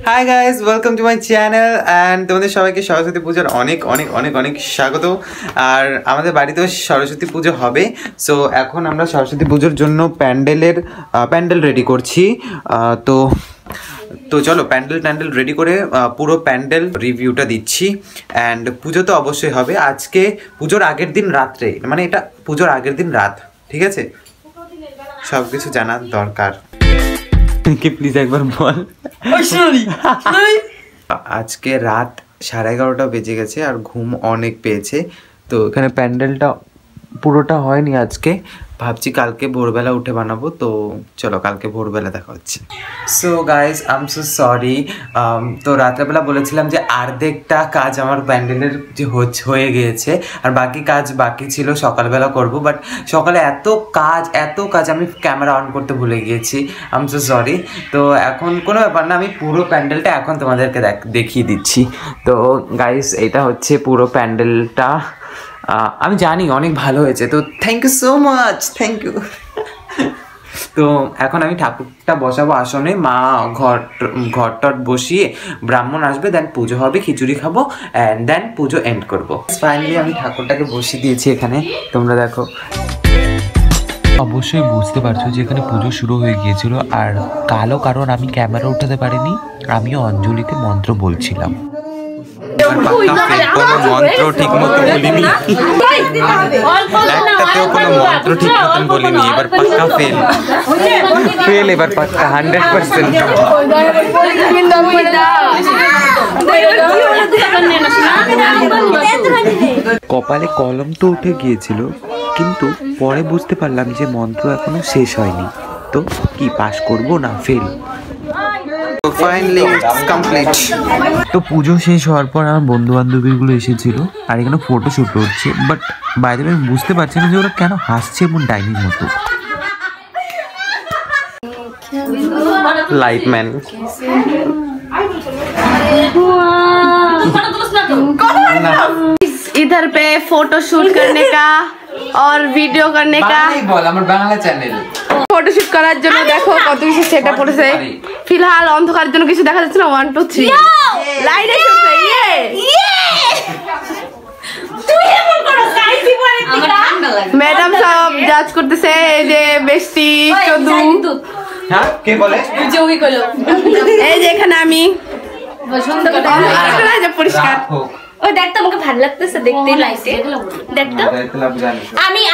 Hi guys, welcome to my channel and তোমাদের সবাইকে সরস্বতী পূজার অনেক অনেক অনেক অনেক স্বাগত। আর আমাদের বাড়িতেও সরস্বতী পুজো হবে। সো এখন আমরা সরস্বতী পুজোর জন্য প্যান্ডেল রেডি করছি। তো চলো প্যান্ডেল রেডি করে পুরো প্যান্ডেল রিভিউটা দিচ্ছি। অ্যান্ড পুজো তো অবশ্যই হবে আজকে, পুজোর আগের দিন রাত্রে, মানে এটা পুজোর আগের দিন রাত, ঠিক আছে? সব কিছু জানার দরকার। প্লিজ একবার বল। আজকে রাত 11:30 বেজে গেছে আর ঘুম অনেক পেয়েছে। তো এখানে প্যান্ডেলটা পুরোটা হয়নি আজকে, ভাবছি কালকে ভোরবেলা উঠে বানাবো। তো চলো কালকে ভোরবেলা দেখা হচ্ছে। So guys I am so sorry. তো রাত্রেবেলা বলেছিলাম যে অর্ধেকটা কাজ আমার প্যান্ডেলের যে হয়ে গিয়েছে আর বাকি কাজ বাকি ছিল সকালবেলা করব, বাট সকালে এত কাজ আমি ক্যামেরা অন করতে ভুলে গিয়েছি। I am so sorry. তো এখন কোনো ব্যাপার না, আমি পুরো প্যান্ডেলটা এখন তোমাদেরকে দেখিয়ে দিচ্ছি। তো গাইজ এটা হচ্ছে পুরো প্যান্ডেলটা। আমি জানি অনেক ভালো হয়েছে, তো thank you so much, thank you. তো এখন আমি ঠাকুরটা বসাবো আসনে, মা ঘর বসিয়ে ব্রাহ্মণ আসবে, দেন পুজো হবে, খিচুড়ি খাবো অ্যান্ড দেন পুজো এন্ড করবো। ফাইনালি আমি ঠাকুরটাকে বসিয়ে দিয়েছি এখানে, তোমরা দেখো। অবশ্যই বুঝতে পারছো যে এখানে পুজো শুরু হয়ে গিয়েছিল আর কারণ আমি ক্যামেরা উঠাতে পারিনি, আমিও অঞ্জলিতে মন্ত্র বলছিলাম। কোনো মন্ত্র ঠিক মতো বলিনি, একটাতেও কোনো মন্ত্র ঠিক মতন বলিনি। এবার পাক্কা ফেল, এবার পাক্কা 100%। কপালে কলম তো উঠে গিয়েছিল, কিন্তু পরে বুঝতে পারলাম যে মন্ত্র এখনো শেষ হয়নি। তো কি পাস করব না ফেল? তো পুজো শেষ হওয়ার পর আমার বন্ধু বান্ধবীগুলো এসেছিল আর এখানে ফটোশুট হচ্ছে, বাট বাইরে আমি বুঝতে পারছি না যে ওরা কেন হাসছে এমন ডাইনির মতো। लाइटमैन इधर पे फोटो शूट करने का और वीडियो करने का बांग्ला चैनल ফটোশুট করার জন্য দেখো কত কিছু সেটআপ করেছে। ফিলহাল অন্ধকারের জন্য কিছু দেখা যাচ্ছে না। 1 2 3 লাইট এসেছে। ম্যাডাম সব জাজ করতেছে, এই যে বেস্টি চদু, হ্যাঁ কে বলে জমি কইলো, এই যে এখানে আমি পছন্দ করি পরিষ্কার। ওই দেখতো আমাকে ভালো লাগতেছে দেখতে, লাইটে দেখতো।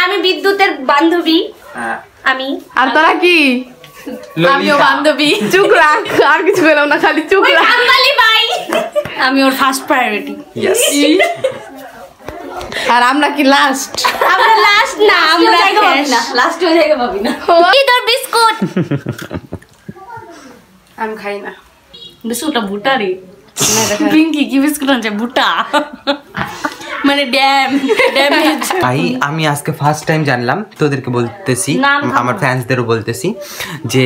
আমি বিদ্যুতের বান্ধবী, আমি আর তোরা কি? আমিও বান্ধবী। চুপ রাখ, আর কিছু বললাম না, খালি চুপ রাখ। আমবালি ভাই, আমি ওর ফার্স্ট প্রায়োরিটি। আর আমরা কি লাস্ট? আমরা লাস্ট না, আমরা জায়গা পাবি না, লাস্ট হয়ে জায়গা পাবি না। কি তোর বিস্কুট? আমি খাই না বিস্কুটটা ভুটা রে। পিঙ্কি কি বিস্কুট আনছে? ভুটা মানে ড্যামেজ। ভাই আমি আজকে ফার্স্ট টাইম জানলাম, তোদেরকে বলতেছি, আমার ফ্যান্সদেরও বলতেছি যে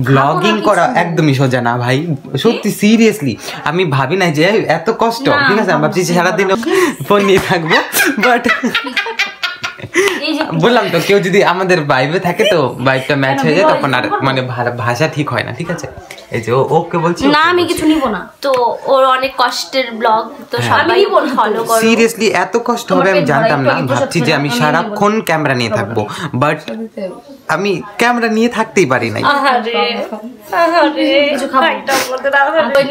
ব্লগিং করা একদমই সোজা না ভাই, সত্যি সিরিয়াসলি। আমি ভাবি না যে এত কষ্ট, ঠিক আছে? আমি ভাবছি সারাদিন ফোন নিয়ে থাকবো, বাট বললাম তো কেউ যদি আমাদের ভাইবে থাকে তো ভাইবটা ম্যাচ হয়ে যায়, তখন আর মানে ভাষা ঠিক হয় না, ঠিক আছে? এই যে ওকে বলছি না, আমি কিছু নিব না। তো ওর অনেক কষ্টের ব্লগ, তো সবাই ফলো করো। সিরিয়াসলি এত কষ্ট হবে আমি জানতাম না। ভাবছি যে আমি সারাক্ষণ ক্যামেরা নিয়ে থাকবো, বাট আমি ক্যামেরা নিয়ে থাকতেই পারি নাই।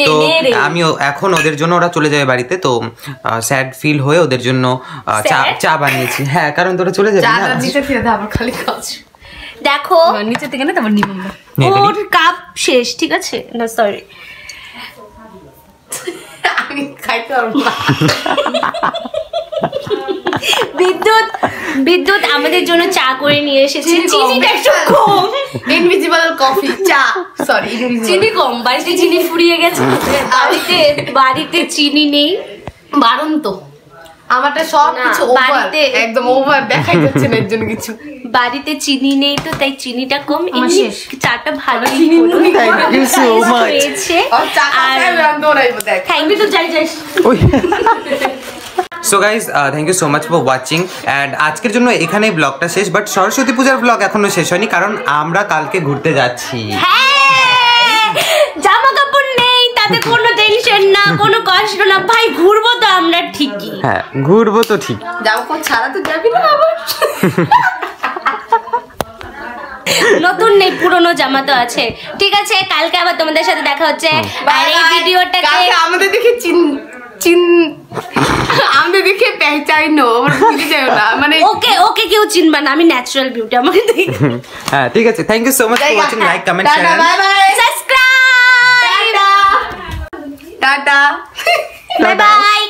তো আমি এখন ওদের জন্য, ওরা চলে যাবে বাড়িতে, তো স্যাড ফিল হয়ে ওদের জন্য চা বানিয়েছি। হ্যাঁ, কারণ তোরা চলে যাবে না। দেখো নিচে থেকে না, তারপর নিব ওর কাপ শেষ, ঠিক আছে? না সরি, আমি খাইতে পারবো না। বিদ্যুৎ আমাদের জন্য চা করে নিয়ে এসেছে। চিনিটা একটু কম, ইনভিজিবল কফি চা, সরি চিনি কম। বাড়িতে চিনি ফুরিয়ে গেছে, বাড়িতে চিনি নেই, বারন্ত। আমারটা সব কিছু ওভার, একদম ওভার দেখাই যাচ্ছে না, এর জন্য কিছু বাড়িতে চিনি নেই, তো তাই চিনিটা কম। চাটা ভালো হয়েছে। Thank you. তো যাই so guys thank you so much for watching and আজকের জন্য এখানেই ব্লগটা শেষ, বাট সরস্বতী পূজার ব্লগ এখনো শেষ হয়নি, কারণ আমরা কালকে ঘুরতে যাচ্ছি। জামা কাপড় নেই। তাতে কোনো টেনশন না, কোনো কষ্ট না ভাই, ঘুরবো তো আমরা ঠিকই। হ্যাঁ ঘুরবো তো ঠিক। যাবো কোন ছাড়া তো যাবি না আবার। নতুন নেই, পুরনো জামা তো আছে। ঠিক আছে, কালকে আবার তোমাদের সাথে দেখা হচ্ছে। আর এই ভিডিওটাকে আমাদের দেখে আমাদের দেখে পেহচাইনো, আমার বুঝে যাও না মানে। ওকে কেউ চিনবে না, আমি ন্যাচারাল বিউটি আমাকে দেখে। হ্যাঁ ঠিক আছে, thank you so much for watching, like comment share bye bye, subscribe, tata bye by.